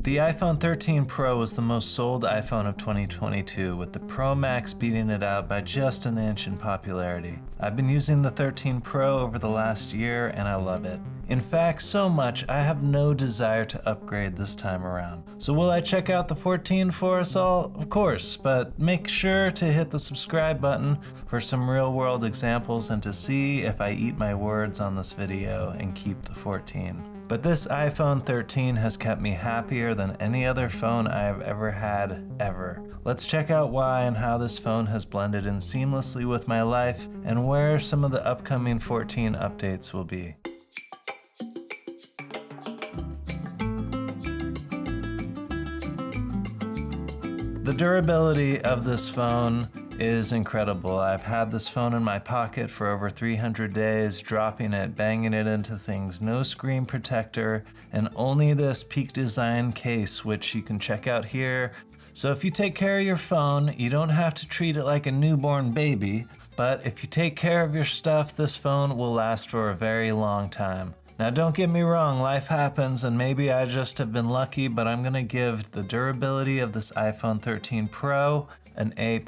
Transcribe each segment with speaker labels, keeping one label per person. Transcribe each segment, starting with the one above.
Speaker 1: The iPhone 13 Pro was the most sold iPhone of 2022, with the Pro Max beating it out by just an inch in popularity. I've been using the 13 Pro over the last year and I love it. In fact, so much I have no desire to upgrade this time around. So will I check out the 14 for us all? Of course, but make sure to hit the subscribe button for some real world examples and to see if I eat my words on this video and keep the 14. But this iPhone 13 has kept me happier than any other phone I have ever had, ever. Let's check out why and how this phone has blended in seamlessly with my life and where some of the upcoming 14 updates will be. The durability of this phone is incredible. I've had this phone in my pocket for over 300 days, dropping it, banging it into things, no screen protector, and only this Peak Design case, which you can check out here. So if you take care of your phone, you don't have to treat it like a newborn baby, but if you take care of your stuff, this phone will last for a very long time. Now don't get me wrong, life happens and maybe I just have been lucky, but I'm gonna give the durability of this iPhone 13 Pro an A+.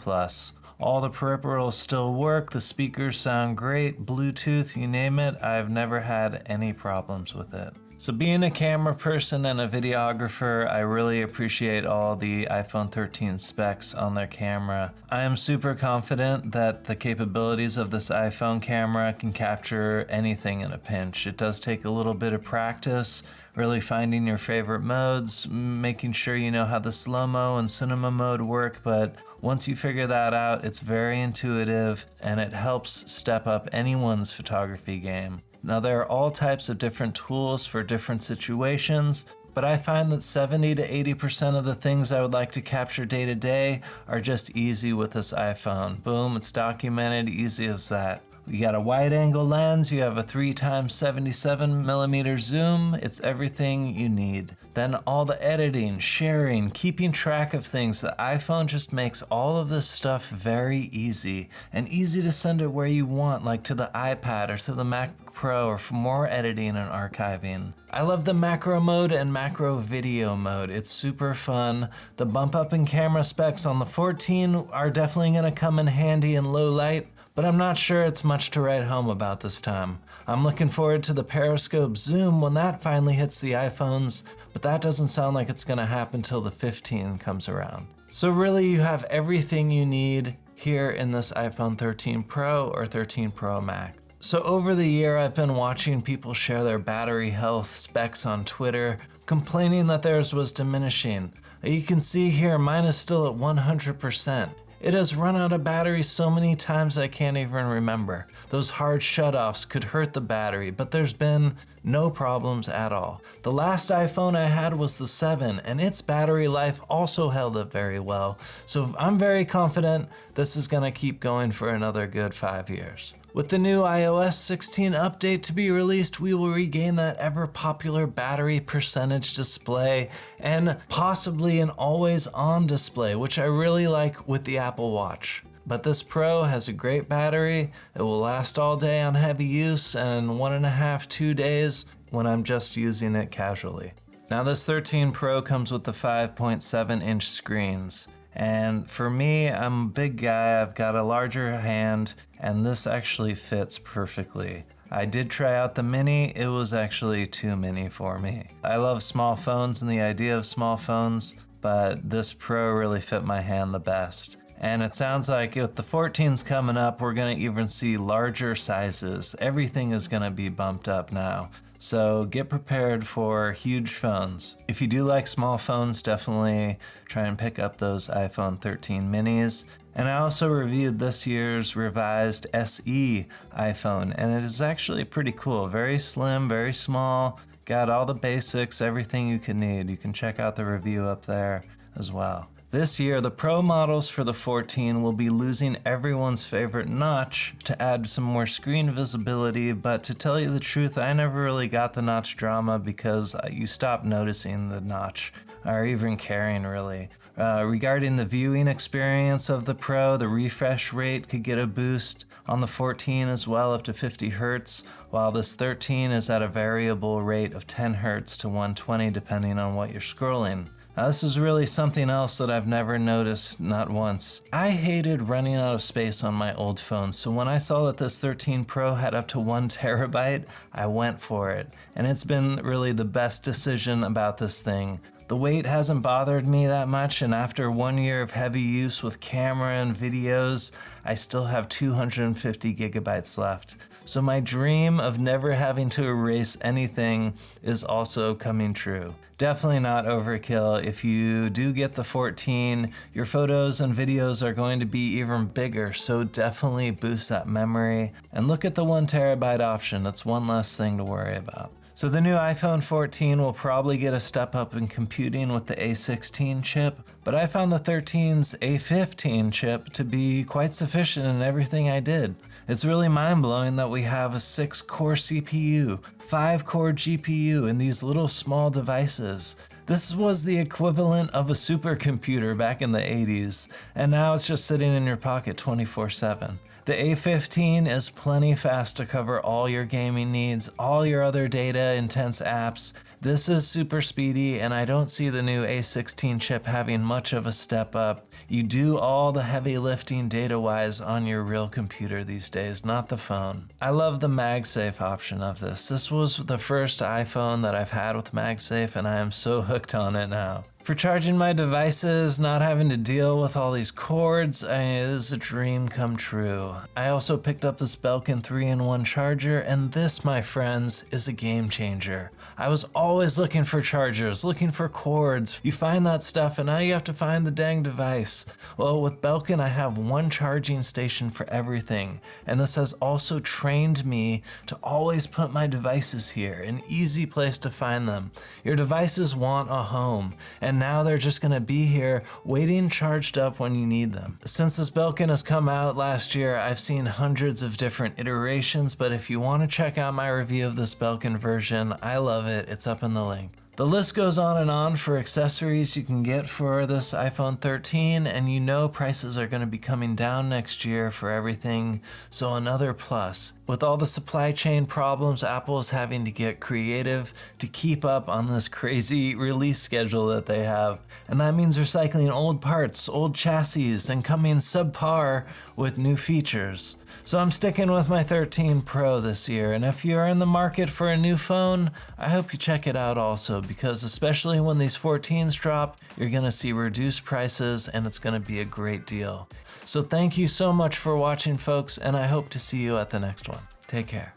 Speaker 1: All the peripherals still work, the speakers sound great, Bluetooth, you name it, I've never had any problems with it. So being a camera person and a videographer, I really appreciate all the iPhone 13 specs on their camera. I am super confident that the capabilities of this iPhone camera can capture anything in a pinch. It does take a little bit of practice, really finding your favorite modes, making sure you know how the slow-mo and cinema mode work, but once you figure that out, it's very intuitive and it helps step up anyone's photography game. Now there are all types of different tools for different situations, but I find that 70 to 80% of the things I would like to capture day to day are just easy with this iPhone. Boom, it's documented, easy as that. You got a wide angle lens, you have a 3x77mm zoom, it's everything you need. Then all the editing, sharing, keeping track of things, the iPhone just makes all of this stuff very easy and easy to send it where you want, like to the iPad or to the Mac Pro or for more editing and archiving. I love the macro mode and macro video mode. It's super fun. The bump up in camera specs on the 14 are definitely gonna come in handy in low light, but I'm not sure it's much to write home about this time. I'm looking forward to the periscope zoom when that finally hits the iPhones, but that doesn't sound like it's gonna happen till the 15 comes around. So really you have everything you need here in this iPhone 13 Pro or 13 Pro Max. So over the year I've been watching people share their battery health specs on Twitter, complaining that theirs was diminishing. You can see here mine is still at 100%. It has run out of battery so many times I can't even remember. Those hard shutoffs could hurt the battery, but there's been no problems at all. The last iPhone I had was the 7, and its battery life also held up very well. So I'm very confident this is gonna keep going for another good 5 years. With the new iOS 16 update to be released, we will regain that ever popular battery percentage display and possibly an always on display, which I really like with the Apple Watch. But this Pro has a great battery, it will last all day on heavy use and 1.5 to 2 days when I'm just using it casually. Now this 13 Pro comes with the 5.7-inch screens. And for me, I'm a big guy, I've got a larger hand, and this actually fits perfectly. I did try out the mini, it was actually too mini for me. I love small phones and the idea of small phones, but this Pro really fit my hand the best. And it sounds like if the 14's coming up, we're gonna even see larger sizes. Everything is gonna be bumped up now. So get prepared for huge phones. If you do like small phones, definitely try and pick up those iPhone 13 minis. And I also reviewed this year's revised SE iPhone, and it is actually pretty cool. Very slim, very small, got all the basics, everything you can need. You can check out the review up there as well. This year, the Pro models for the 14 will be losing everyone's favorite notch to add some more screen visibility, but to tell you the truth, I never really got the notch drama because you stop noticing the notch or even caring really. Regarding the viewing experience of the Pro, the refresh rate could get a boost on the 14 as well, up to 50 Hertz, while this 13 is at a variable rate of 10 Hertz to 120 depending on what you're scrolling. Now, this is really something else that I've never noticed, not once. I hated running out of space on my old phone, so when I saw that this 13 Pro had up to 1 terabyte, I went for it. And it's been really the best decision about this thing. The weight hasn't bothered me that much, and after 1 year of heavy use with camera and videos, I still have 250 gigabytes left. So my dream of never having to erase anything is also coming true. Definitely not overkill. If you do get the 14, your photos and videos are going to be even bigger, so definitely boost that memory. And look at the 1 terabyte option. That's one less thing to worry about. So the new iPhone 14 will probably get a step up in computing with the A16 chip, but I found the 13's A15 chip to be quite sufficient in everything I did. It's really mind-blowing that we have a 6-core CPU, 5-core GPU in these little small devices. This was the equivalent of a supercomputer back in the 80s, and now it's just sitting in your pocket 24/7. The A15 is plenty fast to cover all your gaming needs, all your other data-intense apps. This is super speedy, and I don't see the new A16 chip having much of a step up. You do all the heavy lifting data-wise on your real computer these days, not the phone. I love the MagSafe option of this. This was the first iPhone that I've had with MagSafe, and I am so hooked on it now. For charging my devices, not having to deal with all these cords, it is a dream come true. I also picked up this Belkin 3-in-1 charger, and this, my friends, is a game changer. I was always looking for chargers, looking for cords. You find that stuff and now you have to find the dang device. Well, with Belkin, I have one charging station for everything, and this has also trained me to always put my devices here, an easy place to find them. Your devices want a home, and now they're just gonna be here waiting charged up when you need them. Since this Belkin has come out last year, I've seen hundreds of different iterations, but if you want to check out my review of this Belkin version, I love it. It's up in the link. The list goes on and on for accessories you can get for this iPhone 13, and you know prices are going to be coming down next year for everything, so another plus. With all the supply chain problems, Apple is having to get creative to keep up on this crazy release schedule that they have, and that means recycling old parts, old chassis, and coming subpar with new features. So I'm sticking with my 13 Pro this year, and if you're in the market for a new phone, I hope you check it out also, because especially when these 14s drop, you're gonna see reduced prices and it's gonna be a great deal. So thank you so much for watching, folks, and I hope to see you at the next one. Take care.